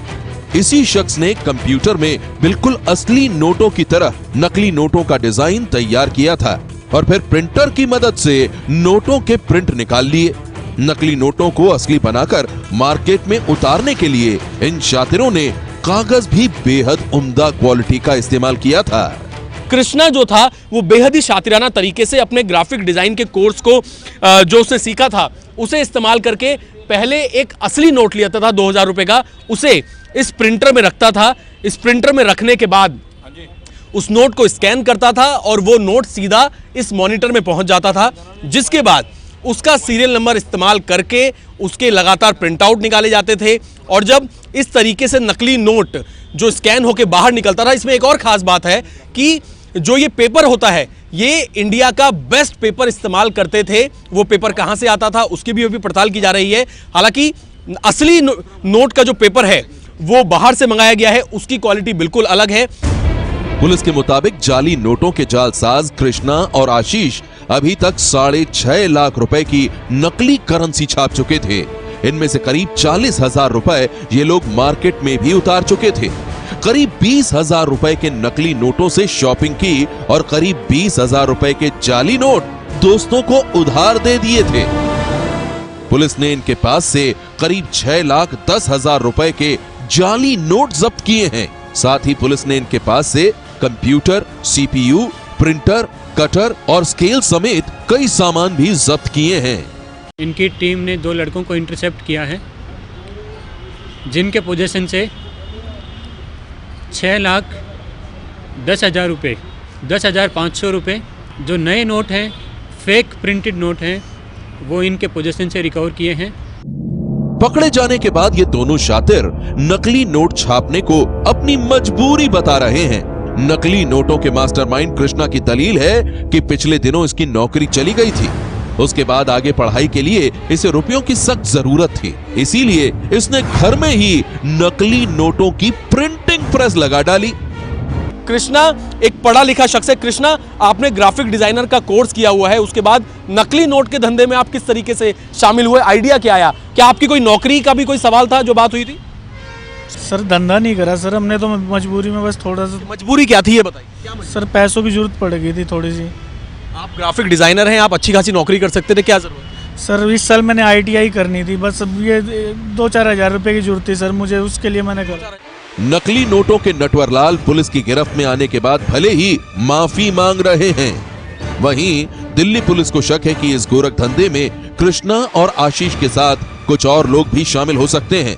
इसी शख्स ने कंप्यूटर में बिल्कुल असली नोटों की तरह नकली नोटों का डिजाइन तैयार किया था और फिर प्रिंटर की मदद से नोटों के प्रिंट निकाल लिए। नकली नोटों को असली बनाकर मार्केट में उतारने के लिए इन शातिरों ने कागज भी बेहद उम्दा क्वालिटी का इस्तेमाल किया था। कृष्णा जो था वो बेहद ही शातिराना तरीके से अपने ग्राफिक डिजाइन के कोर्स को जो उसने सीखा था उसे इस्तेमाल करके पहले एक असली नोट लिया था 2000 रुपए का, उसे इस प्रिंटर में रखता था। इस प्रिंटर में रखने के बाद उस नोट को स्कैन करता था और वो नोट सीधा इस मॉनिटर में पहुंच जाता था, जिसके बाद उसका सीरियल नंबर इस्तेमाल करके उसके लगातार प्रिंट आउट निकाले जाते थे। और जब इस तरीके से नकली नोट जो स्कैन होकर बाहर निकलता था, इसमें एक और खास बात है कि जो ये पेपर होता है ये इंडिया का बेस्ट पेपर इस्तेमाल करते थे। वो पेपर कहां से आता था उसकी भी पड़ताल की जा रही है। हालांकि असली नोट का जो पेपर है वो बाहर से मंगाया गया है, उसकी क्वालिटी बिल्कुल अलग है। पुलिस के मुताबिक जाली नोटों के जालसाज कृष्णा और आशीष अभी तक 6.5 लाख रुपए की नकली करेंसी छाप चुके थे। इनमें से करीब 40,000 रुपए ये लोग मार्केट में भी उतार चुके थे। करीब 20,000 रुपए के नकली नोटों से शॉपिंग की और करीब 20,000 रुपए के जाली नोट दोस्तों को उधार दे दिए थे। पुलिस ने इनके पास से करीब 6,10,000 रुपए के जाली नोट जब्त किए हैं। साथ ही पुलिस ने इनके पास से कंप्यूटर, सीपीयू, प्रिंटर, कटर और स्केल समेत कई सामान भी जब्त किए हैं। इनकी टीम ने 2 लड़कों को इंटरसेप्ट किया है, जिनके पोजीशन से 6,10,000 रुपये, 10,500 रुपये जो नए नोट हैं, फेक प्रिंटेड नोट हैं, वो इनके पोजीशन से रिकवर किए हैं। पकड़े जाने के बाद ये दोनों शातिर नकली नोट छापने को अपनी मजबूरी बता रहे हैं। नकली नोटों के मास्टरमाइंड कृष्णा की दलील है कि पिछले दिनों इसकी नौकरी चली गई थी। उसके बाद आगे पढ़ाई के लिए इसे रुपयों की सख्त जरूरत थी, इसीलिए इसने घर में ही नकली नोटों की प्रिंटिंग प्रेस लगा डाली। कृष्णा एक पढ़ा लिखा शख्स है। कृष्णा, आपने ग्राफिक डिजाइनर का कोर्स किया हुआ है, उसके बाद नकली नोट के धंधे में आप किस तरीके से शामिल हुए, आइडिया क्या आया? क्या आपकी कोई नौकरी का भी कोई सवाल था जो बात हुई थी? सर धंधा नहीं करा सर हमने, तो मजबूरी में बस थोड़ा सा। मजबूरी क्या थी ये बताइए। सर पैसों की जरूरत पड़ गई थी थोड़ी सी। आप ग्राफिक डिजाइनर हैं, आप अच्छी खासी नौकरी कर सकते थे, क्या जरूरत? सर इस साल मैंने ITI करनी थी, बस ये 2-4 हज़ार रुपए की जरूरत थी सर मुझे, उसके लिए मैंने करा। नकली नोटों के नटवरलाल पुलिस की गिरफ्त में आने के बाद भले ही माफी मांग रहे हैं, वहीं दिल्ली पुलिस को शक है कि इस गोरख धंधे में कृष्णा और आशीष के साथ कुछ और लोग भी शामिल हो सकते हैं।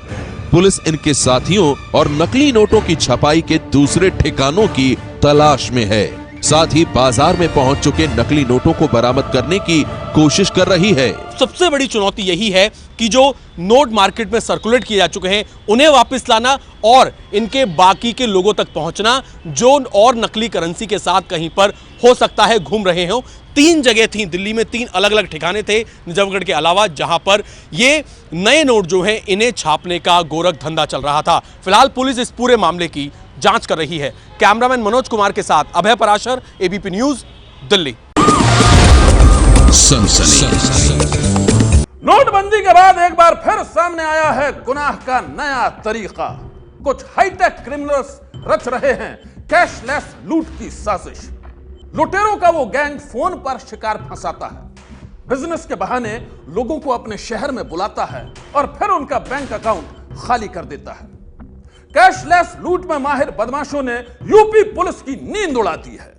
पुलिस इनके साथियों और नकली नोटों की छपाई के दूसरे ठिकानों की तलाश में है। साथ ही बाजार में पहुंच चुके नकली नोटों को बरामद करने की कोशिश कर रही है। सबसे बड़ी चुनौती यही है कि जो नोट मार्केट में सर्कुलेट किए जा चुके हैं उन्हें वापस लाना और इनके बाकी के लोगों तक पहुंचना जो और नकली करेंसी के साथ कहीं पर हो सकता है घूम रहे हो। 3 जगह थी दिल्ली में, 3 अलग अलग ठिकाने थे निजामगढ़ के अलावा, जहां पर ये नए नोट जो हैं इन्हें छापने का गोरख धंधा चल रहा था। फिलहाल पुलिस इस पूरे मामले की जांच कर रही है। कैमरामैन मनोज कुमार के साथ अभय पराशर, ABP न्यूज, दिल्ली। नोटबंदी के बाद एक बार फिर सामने आया है गुनाह का नया तरीका। कुछ हाईटेक क्रिमिनल्स रच रहे हैं कैशलेस लूट की साजिश। लुटेरों का वो गैंग फोन पर शिकार फंसाता है, बिजनेस के बहाने लोगों को अपने शहर में बुलाता है और फिर उनका बैंक अकाउंट खाली कर देता है। कैशलेस लूट में माहिर बदमाशों ने यूपी पुलिस की नींद उड़ा दी है।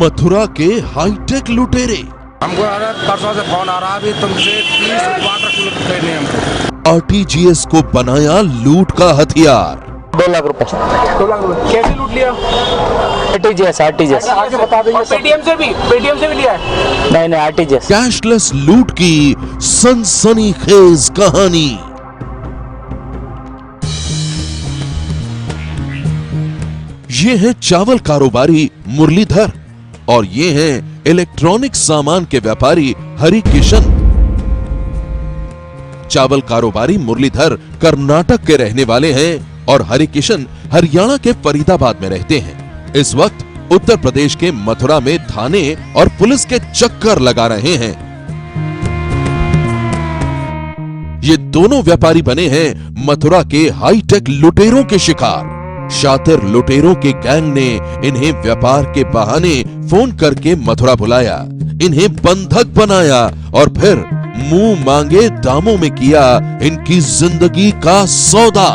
मथुरा के हाईटेक लुटेरे। हमको परसों से फोन आ रहा, अभी तुमसे 30 वाटर कूलर खरीदने हमको। आरटीजीएस को बनाया लूट का हथियार। 2 लाख रुपए। 2 लाख रुपए कैसे लूट लिया? आरटीजीएस आगे बता दीजिए। पेटीएम से भी लिया है? नहीं आरटीजीएस। कैशलेस लूट की सनसनीखेज कहानी। ये है चावल कारोबारी मुरलीधर और ये हैं इलेक्ट्रॉनिक सामान के व्यापारी हरि किशन। चावल कारोबारी मुरलीधर कर्नाटक के रहने वाले हैं और हरि किशन हरियाणा के फरीदाबाद में रहते हैं। इस वक्त उत्तर प्रदेश के मथुरा में थाने और पुलिस के चक्कर लगा रहे हैं। ये दोनों व्यापारी बने हैं मथुरा के हाईटेक लुटेरों के शिकार। शातिर लुटेरों के गैंग ने इन्हें व्यापार के बहाने फोन करके मथुरा बुलाया, इन्हें बंधक बनाया और फिर मुंह मांगे दामों में किया इनकी जिंदगी का सौदा।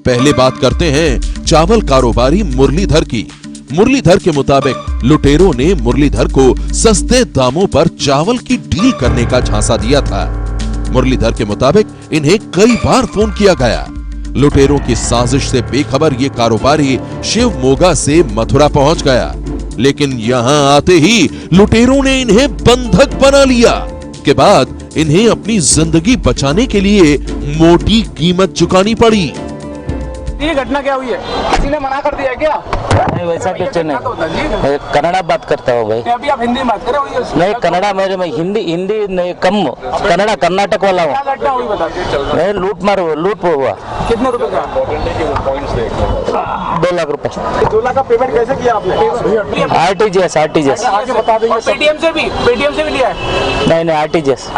पहले बात करते हैं चावल कारोबारी मुरलीधर की। मुरलीधर के मुताबिक लुटेरों ने मुरलीधर को सस्ते दामों पर चावल की डील करने का झांसा दिया था। मुरलीधर के मुताबिक इन्हें कई बार फोन किया गया। लुटेरों की साजिश से बेखबर ये कारोबारी शिवमोगा से मथुरा पहुंच गया, लेकिन यहां आते ही लुटेरों ने इन्हें बंधक बना लिया। के बाद इन्हें अपनी जिंदगी बचाने के लिए मोटी कीमत चुकानी पड़ी। ये घटना क्या हुई है? किसी ने मना कर दिया है क्या? नहीं वैसा कुछ नहीं, कन्नड़ा बात करता हूँ भाई। अभी आप हिंदी में बात कर रहे हो? नहीं कन्नड़ा मेरे में हिंदी नहीं कम, कन्नड़ा कर्नाटक वाला हूँ। क्या घटना हुई बताइए। नहीं लूट हुआ। कितने रुपए का? 2 लाख रुपए। 2 लाख का पेमेंट कैसे किया आपने? आरटीजीएस। आगे बता दीजिए। पेटीएम से भी लिया है? नहीं आरटीजीएस।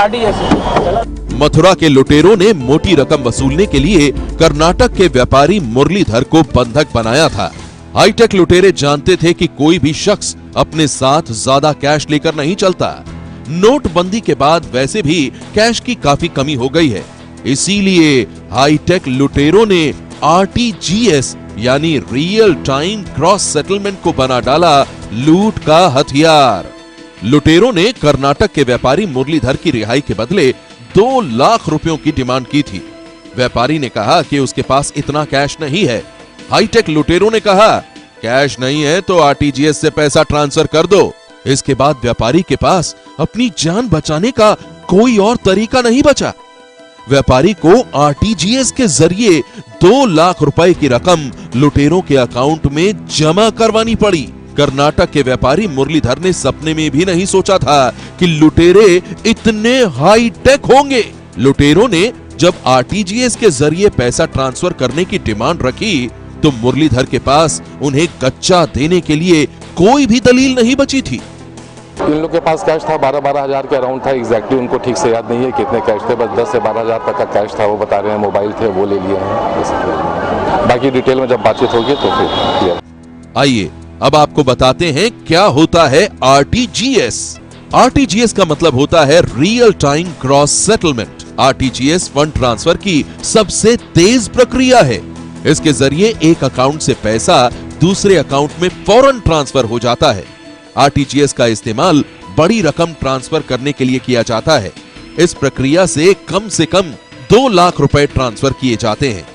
मथुरा के लुटेरों ने मोटी रकम वसूलने के लिए कर्नाटक के व्यापारी मुरलीधर को बंधक बनाया था। हाईटेक लुटेरे जानते थे कि कोई भी शख्स अपने साथ ज्यादा कैश लेकर नहीं चलता। नोटबंदी के बाद वैसे भी कैश की काफी कमी हो गई है, इसीलिए हाईटेक लुटेरों ने आरटीजीएस यानी रियल टाइम क्रॉस सेटलमेंट को बना डाला लूट का हथियार। लुटेरों ने कर्नाटक के व्यापारी मुरलीधर की रिहाई के बदले 2 लाख रुपयों की डिमांड की थी। व्यापारी ने कहा कि उसके पास इतना कैश नहीं है। हाईटेक लुटेरों ने कहा कैश नहीं है तो आरटीजीएस से पैसा ट्रांसफर कर दो। इसके बाद व्यापारी के पास अपनी जान बचाने का कोई और तरीका नहीं बचा। व्यापारी को आरटीजीएस के जरिए 2 लाख रुपए की रकम लुटेरों के अकाउंट में जमा करवानी पड़ी। कर्नाटक के व्यापारी मुरलीधर ने सपने में भी नहीं सोचा था कि लुटेरे इतने हाईटेक होंगे। लुटेरों ने जब आरटीजीएस के जरिए पैसा ट्रांसफर करने की डिमांड रखी तो मुरलीधर के पास उन्हें कच्चा देने के लिए कोई भी दलील नहीं बची थी। इन लोग के पास कैश था 12-12 हजार के अराउंड था। एग्जैक्टली उनको ठीक से याद नहीं है कितने कैश थे, बस 10 से 12 हजार तक का कैश था। वो बता रहे हैं मोबाइल थे वो ले लिए हैं। बाकी डिटेल में जब बातचीत होगी तो फिर आइए अब आपको बताते हैं क्या होता है आरटीजीएस। आरटीजीएस का मतलब होता है real time cross settlement. RTGS fund transfer की सबसे तेज प्रक्रिया है। इसके जरिए एक अकाउंट से पैसा दूसरे अकाउंट में फौरन ट्रांसफर हो जाता है। आरटीजीएस का इस्तेमाल बड़ी रकम ट्रांसफर करने के लिए किया जाता है। इस प्रक्रिया से कम 2 लाख रुपए ट्रांसफर किए जाते हैं।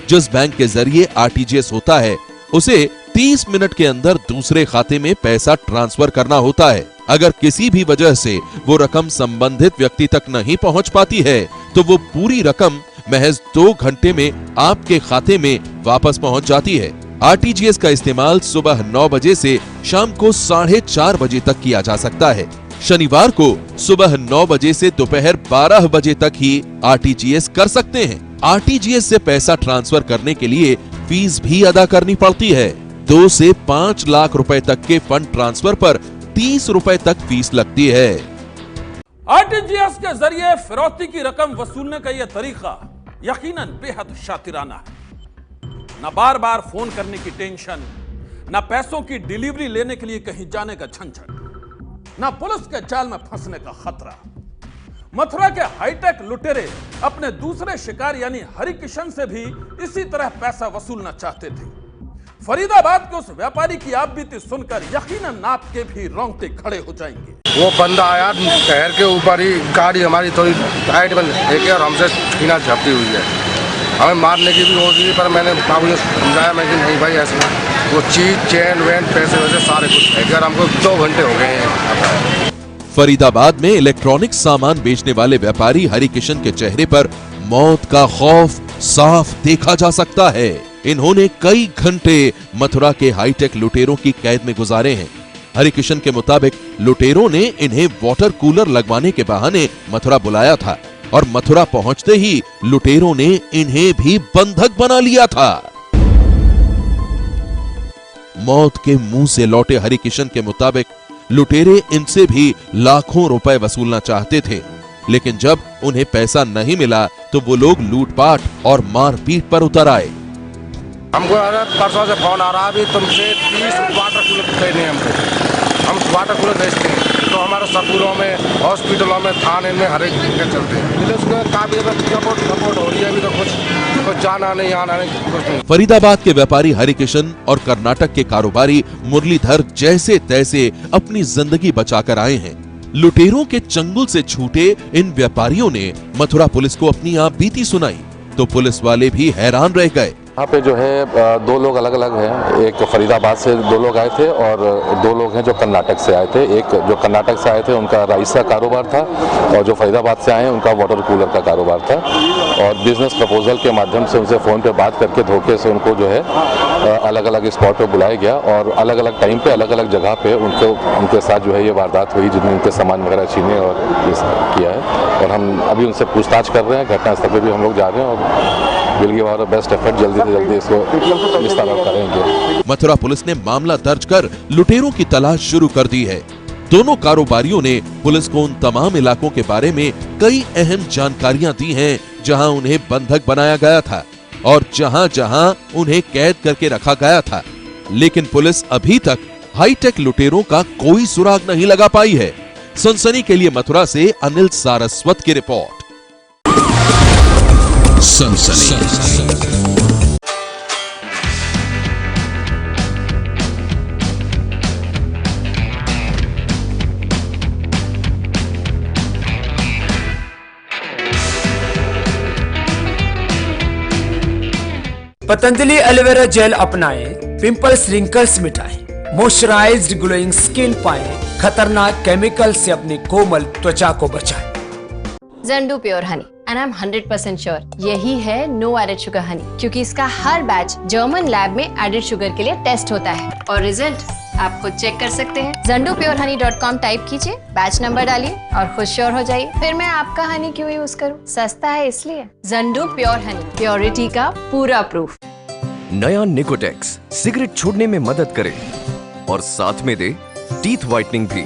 जिस बैंक के जरिए आरटीजीएस होता है उसे 30 मिनट के अंदर दूसरे खाते में पैसा ट्रांसफर करना होता है। अगर किसी भी वजह से वो रकम संबंधित व्यक्ति तक नहीं पहुंच पाती है तो वो पूरी रकम महज 2 घंटे में आपके खाते में वापस पहुंच जाती है। आरटीजीएस का इस्तेमाल सुबह 9 बजे से शाम को 4:30 बजे तक किया जा सकता है। शनिवार को सुबह 9 बजे से दोपहर 12 बजे तक ही आरटीजीएस कर सकते हैं। आरटीजीएस से पैसा ट्रांसफर करने के लिए फीस भी अदा करनी पड़ती है। 2 से 5 लाख रुपए तक के फंड ट्रांसफर पर 30 रुपए तक फीस लगती है। आरटीजीएस के जरिए फिरौती की रकम वसूलने का यह तरीका यकीनन बेहद शातिराना है। न बार बार फोन करने की टेंशन, न पैसों की डिलीवरी लेने के लिए कहीं जाने का झंझट। ना पुलिस के जाल में फंसने का खतरा। मथुरा के हाईटेक लुटेरे अपने दूसरे शिकार यानी हरिकिशन से भी इसी तरह पैसा वसूलना चाहते थे। फरीदाबाद के उस व्यापारी की आपबीती सुनकर यकीनन आपके भी रोंगटे खड़े हो जाएंगे। वो बंदा आया शहर के ऊपर ही, गाड़ी हमारी थोड़ी टाइट बंद है और हमसे सीना झपटी हुई है। हमें मारने की भी हो रही है, पर मैंने बाबू ने समझाया मैं कि नहीं भाई ऐसे वो चीज चैन वैन पैसे वैसे सारे कुछ है। अगर हमको 2 घंटे हो गए हैं। फरीदाबाद में इलेक्ट्रॉनिक सामान बेचने वाले व्यापारी हरिकिशन के चेहरे पर मौत का खौफ साफ देखा जा सकता है। इन्होंने कई घंटे मथुरा के हाईटेक लुटेरों की कैद में गुजारे हैं। हरिकिशन के मुताबिक लुटेरों ने इन्हें वाटर कूलर लगवाने के बहाने मथुरा बुलाया था और मथुरा पहुंचते ही लुटेरों ने इन्हें भी बंधक बना लिया था। मौत के मुंह से लौटे हरिकिशन के मुताबिक लुटेरे इनसे भी लाखों रुपए वसूलना चाहते थे, लेकिन जब उन्हें पैसा नहीं मिला तो वो लोग लूटपाट और मारपीट पर उतर आए। हमको परसों से फोन आ रहा है तुमसे 30 वाटर कूलर खरीदने हमको। हम वाटर कूलर बेचते हैं तो हमारे स्कूलों में, हॉस्पिटलों में, थाने में हर एक जगह चलते हैं। इसमें काफी सपोर्ट हो रही है। अभी तो कुछ जाना नहीं आना नहीं कुछ नहीं। फरीदाबाद के व्यापारी हरिकिशन और कर्नाटक के कारोबारी मुरलीधर जैसे तैसे अपनी जिंदगी बचाकर आए हैं। लुटेरों के चंगुल से छूटे इन व्यापारियों ने मथुरा पुलिस को अपनी आपबीती सुनाई तो पुलिस वाले भी हैरान रह गए। यहाँ पे जो है 2 लोग अलग अलग हैं। एक फरीदाबाद से 2 लोग आए थे और 2 लोग हैं जो कर्नाटक से आए थे। एक जो कर्नाटक से आए थे उनका राइस का कारोबार था और जो फरीदाबाद से आए हैं उनका वाटर कूलर का कारोबार था। और बिजनेस प्रपोजल के माध्यम से उनसे फ़ोन पे बात करके धोखे से उनको जो है अलग अलग स्पॉट पे बुलाया गया और अलग अलग टाइम पे अलग अलग जगह पे उनके साथ जो है ये वारदात हुई, जिनमें उनके सामान वगैरह छीने और ये किया है। और हम अभी उनसे पूछताछ कर रहे हैं। घटनास्थल पे भी हम लोग जा रहे हैं और will give our best effort, जल्दी से जल्दी इसको निस्तारण करेंगे। मथुरा पुलिस ने मामला दर्ज कर लुटेरों की तलाश शुरू कर दी है। दोनों कारोबारियों ने पुलिस को उन तमाम इलाकों के बारे में कई अहम जानकारियां दी हैं जहां उन्हें बंधक बनाया गया था और जहां जहां उन्हें कैद करके रखा गया था, लेकिन पुलिस अभी तक हाईटेक लुटेरों का कोई सुराग नहीं लगा पाई है। सनसनी के लिए मथुरा से अनिल सारस्वत की रिपोर्ट। सनसनी। पतंजलि एलोवेरा जेल अपनाएं, पिंपल्स रिंकल्स मिटाएं, मॉइस्चराइज्ड ग्लोइंग स्किन पाएं, खतरनाक केमिकल से अपनी कोमल त्वचा को बचाएं। Zandu pure honey and I am 100% sure यही है नो एडेड शुगर हनी, क्योंकि इसका हर बैच जर्मन लैब में एडेड शुगर के लिए टेस्ट होता है और रिजल्ट आप खुद चेक कर सकते हैं। zandupureHoney.com टाइप कीजिए, बैच नंबर डालिए और खुद श्योर हो जाइए। फिर मैं आपका हनी क्यों यूज करूं? सस्ता है इसलिए। ज़ंडू प्योर हनी, प्योरिटी का पूरा प्रूफ। नया निकोटेक्स सिगरेट छोड़ने में मदद करे और साथ में दे टीथ व्हाइटनिंग भी।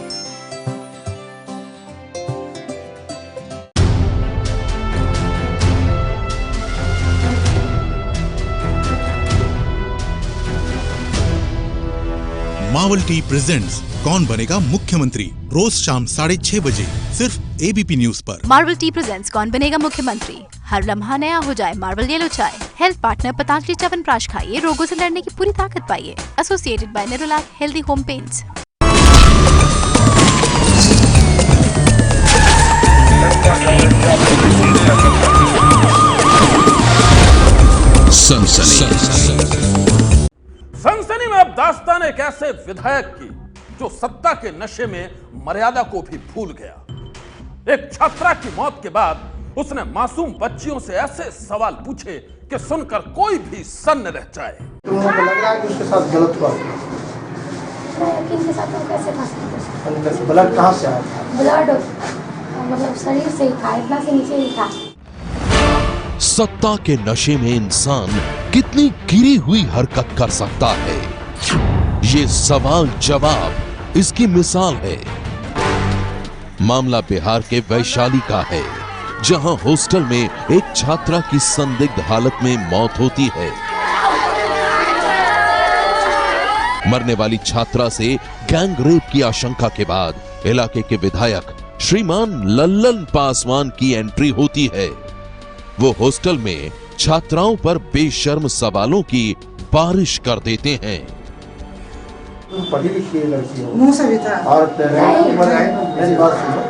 मावल टी प्रेजेंट्स कौन बनेगा मुख्यमंत्री, रोज शाम 6:30 बजे सिर्फ एबीपी न्यूज पर। मार्वल टी प्रेजेंट्स कौन बनेगा मुख्यमंत्री, हर लम्हा नया हो जाए मार्वल येलो चाय। हेल्थ पार्टनर पतंजलि च्यवनप्राश खाइए, रोगों से लड़ने की पूरी ताकत पाइए। Associated by Nerolac healthy home paints. सनसनी में अब दास्तान एक ऐसे विधायक की जो सत्ता के नशे में मर्यादा को भी भूल गया। एक छात्रा की मौत के बाद उसने मासूम बच्चियों से ऐसे सवाल पूछे कि सुनकर कोई भी सन्न रह जाए। लग रहा है कि उसके साथ गलत हुआ। किनके साथ कैसे था? ब्लड कहाँ से आया था? ब्लड मतलब शरीर से ही था, इतना से नीचे ही था। सत्ता के नशे में इंसान कितनी गिरी हुई हरकत कर सकता है, ये सवाल जवाब इसकी मिसाल है। मामला बिहार के वैशाली का है, जहां हॉस्टल में एक छात्रा की संदिग्ध हालत में मौत होती है। मरने वाली छात्रा से गैंग रेप की आशंका के बाद इलाके के विधायक श्रीमान लल्लन पासवान की एंट्री होती है। वो हॉस्टल में छात्राओं पर बेशर्म सवालों की बारिश कर देते हैं। तुम पढ़ी लिखी लड़की हो, मुंह से भी था और मेरी बात सुनो,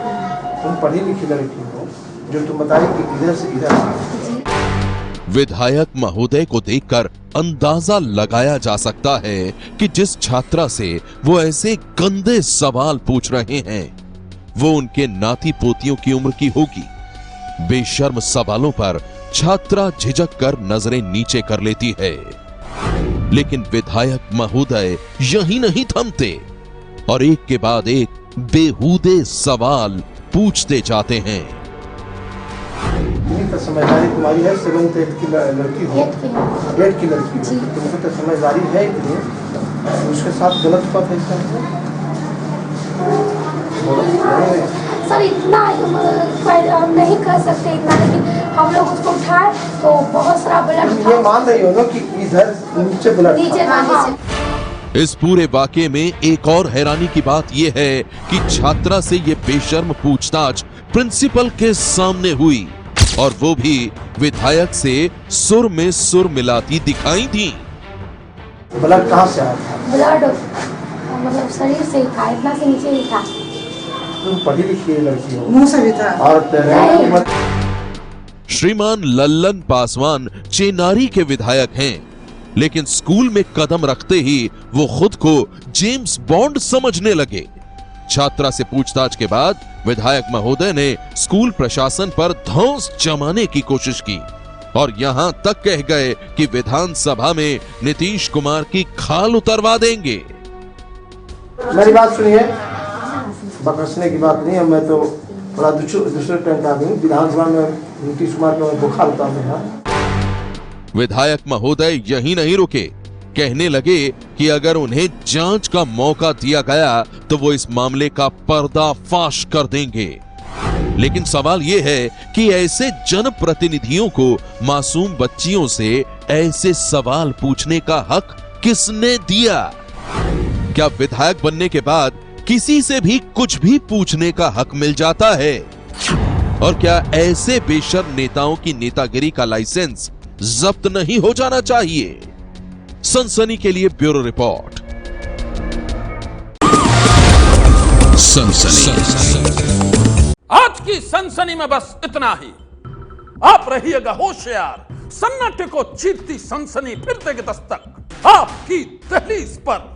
तुम पढ़ी लिखी लड़की हो जो तुम बताई कि इधर से इधर। विधायक महोदय को देखकर अंदाजा लगाया जा सकता है कि जिस छात्रा से वो ऐसे गंदे सवाल पूछ रहे हैं वो उनके नाती पोतियों की उम्र की होगी। बेशर्म सवालों पर छात्रा झिझक कर नजरें नीचे कर लेती है, लेकिन विधायक महोदय यही नहीं थमते और एक के बाद एक बेहूदे सवाल पूछते जाते हैं। तो समझदारी तुम्हारी है, 7th 8th की लड़की हो, 8 की लड़की हो, तुमको तो समझदारी है इतनी, उसके साथ गलत बात है इसका। सर इतना हम नहीं कर सकते इतना, लेकिन हम लोग उसको उठाए तो बहुत सारा ब्लड। ये मान रही हो ना कि इधर नीचे ब्लड नीचे। इस पूरे वाकये में एक और हैरानी की बात यह है कि छात्रा से ये बेशर्म पूछताछ प्रिंसिपल के सामने हुई और वो भी विधायक से सुर में सुर मिलाती दिखाई दी। ब्लड कहाँ से आया था? ब्लड मतलब शरीर से ही था, इतना से नीचे ही था। तुम पढ़ी लिखी लड़की हो, मुंह से भी था और श्रीमान लल्लन पासवान चेनारी के विधायक हैं, लेकिन स्कूल में कदम रखते ही वो खुद को जेम्स बॉन्ड समझने लगे। छात्रा से पूछताछ के बाद विधायक महोदय ने स्कूल प्रशासन पर धौंस जमाने की कोशिश की और यहां तक कह गए कि विधानसभा में नीतीश कुमार की खाल उतरवा देंगे। मेरी बात सुनिए, बकसने की बात नहीं है, मैं तो थोड़ा दूसरे टाइम का आदमी, विधानसभा में नीतीश कुमार का बुखार उतारने है। विधायक महोदय यही नहीं रुके, कहने लगे कि अगर उन्हें जांच का मौका दिया गया तो वो इस मामले का पर्दाफाश कर देंगे। लेकिन सवाल यह है कि ऐसे जनप्रतिनिधियों को मासूम बच्चियों से ऐसे सवाल पूछने का हक किसने दिया? क्या विधायक बनने के बाद किसी से भी कुछ भी पूछने का हक मिल जाता है? और क्या ऐसे बेशर्म नेताओं की नेतागिरी का लाइसेंस जब्त नहीं हो जाना चाहिए? सनसनी के लिए ब्यूरो रिपोर्ट। सनसनी। आज की सनसनी में बस इतना ही। आप रहिएगा होशियार, सन्नाटे को चीरती सनसनी फिर देगी दस्तक आपकी दहलीज पर।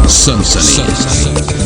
सनसनी।